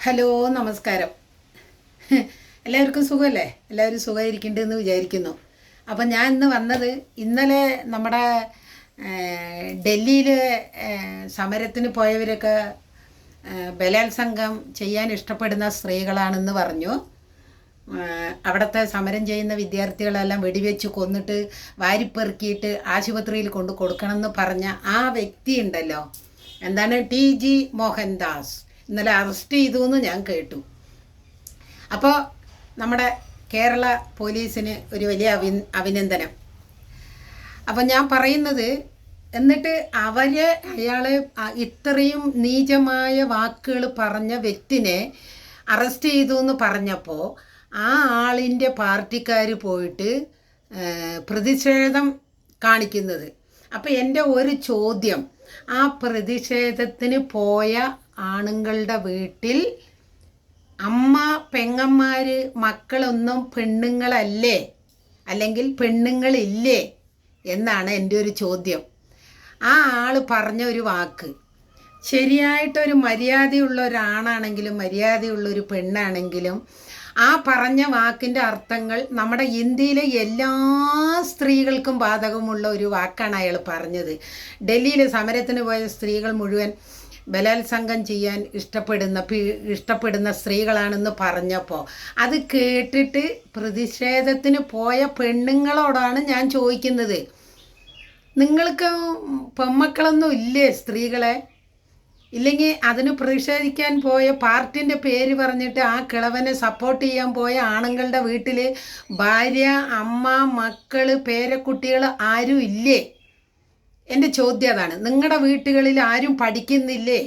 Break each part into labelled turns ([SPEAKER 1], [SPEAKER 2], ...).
[SPEAKER 1] Hello, നമസ്കാരം. എല്ലാവർക്കും സുഖമല്ലേ? എല്ലാവരും സുഖമായിരിക്കുന്നുണ്ടെന്ന് വിചാരിക്കുന്നു. അപ്പം ഞാൻ ഇന്ന് വന്നത്, ഇന്നലെ നമ്മുടെ ഡൽഹിയിൽ സമരത്തിന് പോയവരൊക്കെ ബലാത്സംഗം ചെയ്യാൻ ഇഷ്ടപ്പെടുന്ന സ്ത്രീകളാണെന്ന് പറഞ്ഞു. അവിടുത്തെ സമരം ചെയ്യുന്ന വിദ്യാർത്ഥികളെല്ലാം വെടിവെച്ച് കൊന്നിട്ട് വാരിപ്പെറുക്കിയിട്ട് ആശുപത്രിയിൽ കൊണ്ട് കൊടുക്കണമെന്ന് പറഞ്ഞ ആ വ്യക്തി ഉണ്ടല്ലോ, എന്താണ്, ടി.ജി. മോഹൻദാസ്, ഇന്നലെ അറസ്റ്റ് ചെയ്തു എന്ന് ഞാൻ കേട്ടു. അപ്പോൾ നമ്മുടെ കേരള പോലീസിന് ഒരു വലിയ അഭിനന്ദനം. അപ്പം ഞാൻ പറയുന്നത്, എന്നിട്ട് അയാളെ ഇത്രയും നീചമായ വാക്കുകൾ പറഞ്ഞ വ്യക്തിനെ അറസ്റ്റ് ചെയ്തു എന്ന് പറഞ്ഞപ്പോൾ ആ ആളിൻ്റെ പാർട്ടിക്കാർ പോയിട്ട് പ്രതിഷേധം കാണിക്കുന്നത്. അപ്പോൾ എൻ്റെ ഒരു ചോദ്യം, ആ പ്രതിഷേധത്തിന് പോയ ആണുങ്ങളുടെ വീട്ടിൽ അമ്മ, പെങ്ങന്മാർ, മക്കളൊന്നും പെണ്ണുങ്ങളല്ലേ, അല്ലെങ്കിൽ പെണ്ണുങ്ങളില്ലേ എന്നാണ് എൻ്റെ ഒരു ചോദ്യം. ആ ആൾ പറഞ്ഞ ഒരു വാക്ക് ശരിയായിട്ടൊരു മര്യാദയുള്ള ഒരാണാണെങ്കിലും മര്യാദയുള്ളൊരു പെണ്ണാണെങ്കിലും ആ പറഞ്ഞ വാക്കിൻ്റെ അർത്ഥങ്ങൾ നമ്മുടെ ഇന്ത്യയിലെ എല്ലാ സ്ത്രീകൾക്കും ബാധകമുള്ള ഒരു വാക്കാണ് അയാൾ പറഞ്ഞത്. ഡൽഹിയിൽ സമരത്തിന് പോയ സ്ത്രീകൾ മുഴുവൻ ബലാത്സംഗം ചെയ്യാൻ ഇഷ്ടപ്പെടുന്ന സ്ത്രീകളാണെന്ന് പറഞ്ഞപ്പോൾ അത് കേട്ടിട്ട് പ്രതിഷേധത്തിന് പോയ പെണ്ണുങ്ങളോടാണ് ഞാൻ ചോദിക്കുന്നത്, നിങ്ങൾക്ക് പെമ്മക്കളൊന്നും ഇല്ലേ സ്ത്രീകളെ? ഇല്ലെങ്കിൽ അതിന് പ്രതിഷേധിക്കാൻ പോയ പാർട്ടിൻ്റെ പേര് പറഞ്ഞിട്ട് ആ കിളവനെ സപ്പോർട്ട് ചെയ്യാൻ പോയ ആണുങ്ങളുടെ വീട്ടിൽ ഭാര്യ, അമ്മ, മക്കൾ, പേരക്കുട്ടികൾ ആരും ഇല്ലേ? എൻ്റെ ചോദ്യം അതാണ്. നിങ്ങളുടെ വീട്ടുകളിൽ ആരും പഠിക്കുന്നില്ലേ?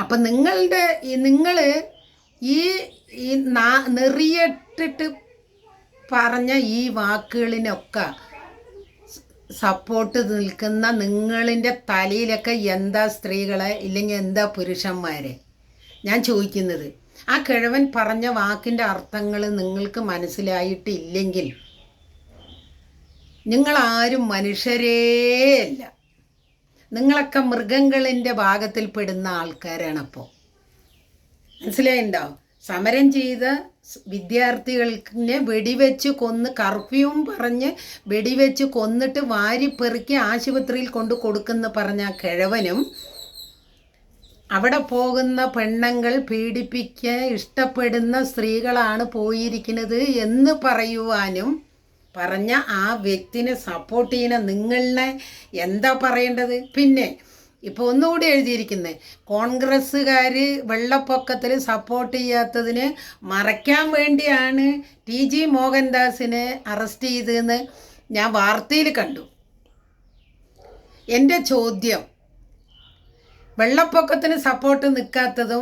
[SPEAKER 1] അപ്പം നിങ്ങൾ ഈ നെറിയിട്ടിട്ട് പറഞ്ഞ ഈ വാക്കുകളിനൊക്കെ സപ്പോർട്ട് നിൽക്കുന്ന നിങ്ങളിൻ്റെ തലയിലൊക്കെ എന്താ സ്ത്രീകളെ, ഇല്ലെങ്കിൽ എന്താ പുരുഷന്മാരെ? ഞാൻ ചോദിക്കുന്നത്, ആ കിഴവൻ പറഞ്ഞ വാക്കിൻ്റെ അർത്ഥങ്ങൾ നിങ്ങൾക്ക് മനസ്സിലായിട്ടില്ലെങ്കിൽ നിങ്ങളാരും മനുഷ്യരേയല്ല, നിങ്ങളൊക്കെ മൃഗങ്ങളിൻ്റെ ഭാഗത്തിൽപ്പെടുന്ന ആൾക്കാരാണപ്പോൾ. മനസ്സിലായിണ്ടോ? സമരം ചെയ്ത വിദ്യാർത്ഥികൾക്കിനെ വെടിവെച്ച് കൊന്ന്, കർഫ്യൂവും പറഞ്ഞ് വെടിവെച്ച് കൊന്നിട്ട് വാരിപ്പെറുക്കി ആശുപത്രിയിൽ കൊണ്ട് കൊടുക്കുന്ന പറഞ്ഞ കിഴവനും അവിടെ പോകുന്ന പെണ്ണുങ്ങൾ പീഡിപ്പിക്കാൻ ഇഷ്ടപ്പെടുന്ന സ്ത്രീകളാണ് പോയിരിക്കുന്നത് എന്ന് പറയുവാനും പറഞ്ഞ ആ വ്യക്തിനെ സപ്പോർട്ട് ചെയ്യുന്ന നിങ്ങളെ എന്താ പറയേണ്ടത്? പിന്നെ ഇപ്പോൾ ഒന്നുകൂടി എഴുതിയിരിക്കുന്നത്, കോൺഗ്രസ്സുകാർ വെള്ളപ്പൊക്കത്തിൽ സപ്പോർട്ട് ചെയ്യാത്തതിന് മറയ്ക്കാൻ വേണ്ടിയാണ് ടി.ജി. മോഹൻദാസിനെ അറസ്റ്റ് ചെയ്തതെന്ന് ഞാൻ വാർത്തയിൽ കണ്ടു. എൻ്റെ ചോദ്യം, വെള്ളപ്പൊക്കത്തിന് സപ്പോർട്ട് നിൽക്കാത്തത്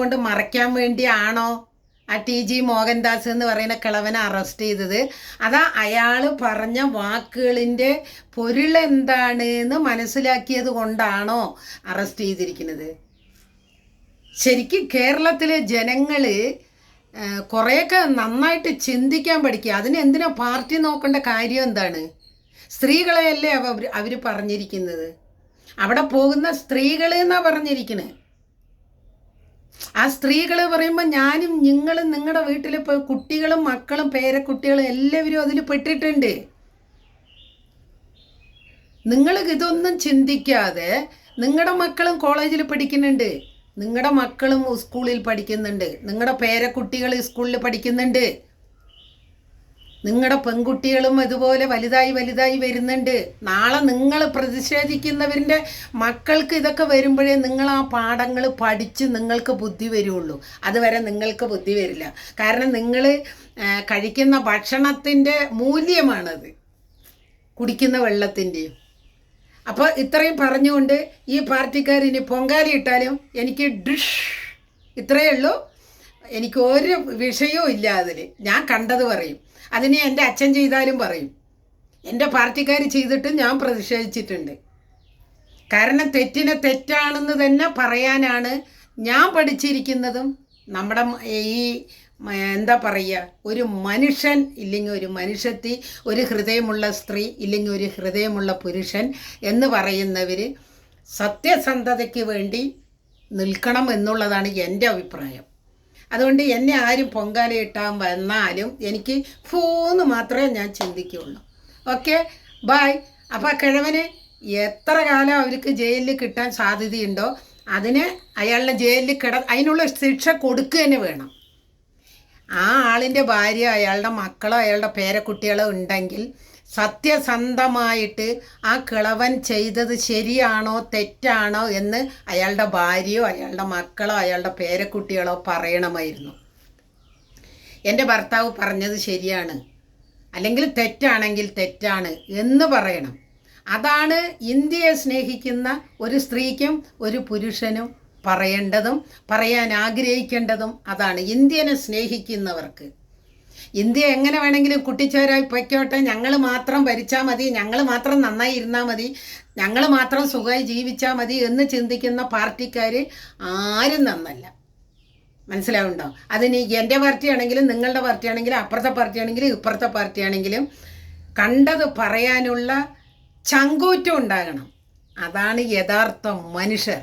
[SPEAKER 1] കൊണ്ട് മറയ്ക്കാൻ വേണ്ടിയാണോ ആ ടി.ജി. മോഹൻദാസ് എന്ന് പറയുന്ന കിളവനെ അറസ്റ്റ് ചെയ്തത്? അതാ അയാൾ പറഞ്ഞ വാക്കുകളിൻ്റെ പൊരുളെന്താണ് എന്ന് മനസ്സിലാക്കിയത് കൊണ്ടാണോ അറസ്റ്റ് ചെയ്തിരിക്കുന്നത്? ശരിക്കും കേരളത്തിലെ ജനങ്ങൾ കുറേയൊക്കെ നന്നായിട്ട് ചിന്തിക്കാൻ പഠിക്കുക. അതിന് എന്തിനാ പാർട്ടി നോക്കേണ്ട കാര്യം എന്താണ്? സ്ത്രീകളെയല്ലേ അവർ പറഞ്ഞിരിക്കുന്നത്. അവിടെ പോകുന്ന സ്ത്രീകൾ എന്നാണ് പറഞ്ഞിരിക്കുന്നത്. ആ സ്ത്രീകൾ പറയുമ്പോൾ ഞാനും നിങ്ങളും നിങ്ങളുടെ വീട്ടിൽ ഇപ്പോൾ കുട്ടികളും മക്കളും പേരക്കുട്ടികളും എല്ലാവരും അതിൽ പെട്ടിട്ടുണ്ട്. നിങ്ങൾ ഇതൊന്നും ചിന്തിക്കാതെ, നിങ്ങളുടെ മക്കളും കോളേജിൽ പഠിക്കുന്നുണ്ട്, നിങ്ങളുടെ മക്കളും സ്കൂളിൽ പഠിക്കുന്നുണ്ട്, നിങ്ങളുടെ പേരക്കുട്ടികൾ സ്കൂളിൽ പഠിക്കുന്നുണ്ട്, നിങ്ങളുടെ പെൺകുട്ടികളും ഇതുപോലെ വലുതായി വരുന്നുണ്ട്. നാളെ നിങ്ങൾ പ്രതിഷേധിക്കുന്നവരുടെ മക്കൾക്ക് ഇതൊക്കെ വരുമ്പോഴേ നിങ്ങൾ ആ പാഠങ്ങൾ പഠിച്ച് നിങ്ങൾക്ക് ബുദ്ധി വരുള്ളൂ. അതുവരെ നിങ്ങൾക്ക് ബുദ്ധി വരില്ല. കാരണം നിങ്ങൾ കഴിക്കുന്ന ഭക്ഷണത്തിൻ്റെ മൂല്യമാണത്, കുടിക്കുന്ന വെള്ളത്തിൻ്റെയും. അപ്പോൾ ഇത്രയും പറഞ്ഞുകൊണ്ട് ഈ പാർട്ടിക്കാരിനി പൊങ്കാലി ഇട്ടാലും എനിക്ക് ഇത്രയേ ഉള്ളൂ. എനിക്ക് ഒരു വിഷയവും ഇല്ല അതിൽ. ഞാൻ കണ്ടത് പറയും, അതിന് എൻ്റെ അച്ഛൻ ചെയ്താലും പറയും, എൻ്റെ പാർട്ടിക്കാർ ചെയ്തിട്ട് ഞാൻ പ്രതിഷേധിച്ചിട്ടുണ്ട്. കാരണം തെറ്റിനെ തെറ്റാണെന്ന് തന്നെ പറയാനാണ് ഞാൻ പഠിച്ചിരിക്കുന്നതും. നമ്മുടെ ഈ എന്താ പറയുക, ഒരു മനുഷ്യൻ ഇല്ലെങ്കിൽ ഒരു മനുഷ്യത്തി, ഒരു ഹൃദയമുള്ള സ്ത്രീ ഇല്ലെങ്കിൽ ഒരു ഹൃദയമുള്ള പുരുഷൻ എന്ന് പറയുന്നവർ സത്യസന്ധതയ്ക്ക് വേണ്ടി നിൽക്കണം എന്നുള്ളതാണ് എൻ്റെ അഭിപ്രായം. അതുകൊണ്ട് എന്നെ ആരും പൊങ്കാലയിട്ടാൻ വന്നാലും എനിക്ക് ഫോന്ന് മാത്രമേ ഞാൻ ചിന്തിക്കുകയുള്ളൂ. Okay, bye. അപ്പോൾ ആ കിഴവന് എത്ര കാലം അവർക്ക് ജയിലിൽ കിട്ടാൻ സാധ്യതയുണ്ടോ അതിന് അയാളുടെ ജയിലിൽ അതിനുള്ള ശിക്ഷ കൊടുക്കുക തന്നെ വേണം. ആ ആളിൻ്റെ ഭാര്യ, അയാളുടെ മക്കളോ അയാളുടെ പേരക്കുട്ടികളോ ഉണ്ടെങ്കിൽ സത്യസന്ധമായിട്ട് ആ കിളവൻ ചെയ്തത് ശരിയാണോ തെറ്റാണോ എന്ന് അയാളുടെ ഭാര്യയോ അയാളുടെ മക്കളോ അയാളുടെ പേരക്കുട്ടികളോ പറയണമായിരുന്നു. എൻ്റെ ഭർത്താവ് പറഞ്ഞത് ശരിയാണ്, അല്ലെങ്കിൽ തെറ്റാണെങ്കിൽ തെറ്റാണ് എന്ന് പറയണം. അതാണ് ഇന്ത്യയെ സ്നേഹിക്കുന്ന ഒരു സ്ത്രീക്കും ഒരു പുരുഷനും പറയേണ്ടതും പറയാൻ ആഗ്രഹിക്കേണ്ടതും. അതാണ് ഇന്ത്യനെ സ്നേഹിക്കുന്നവർക്ക്. ഇന്ത്യ എങ്ങനെ വേണമെങ്കിലും കുട്ടിച്ചോരായി പൊയ്ക്കോട്ടെ, ഞങ്ങൾ മാത്രം ഭരിച്ചാൽ മതി, ഞങ്ങൾ മാത്രം നന്നായി ഇരുന്നാൽ മതി, ഞങ്ങൾ മാത്രം സുഖമായി ജീവിച്ചാൽ മതി എന്ന് ചിന്തിക്കുന്ന പാർട്ടിക്കാർ ആരും നന്നല്ല. മനസ്സിലാവുണ്ടോ? അതിന് എൻ്റെ പാർട്ടിയാണെങ്കിലും നിങ്ങളുടെ പാർട്ടിയാണെങ്കിലും അപ്പുറത്തെ പാർട്ടിയാണെങ്കിലും ഇപ്പുറത്തെ പാർട്ടിയാണെങ്കിലും കണ്ടത് പറയാനുള്ള ചങ്കൂറ്റം ഉണ്ടാകണം. അതാണ് യഥാർത്ഥ മനുഷ്യർ.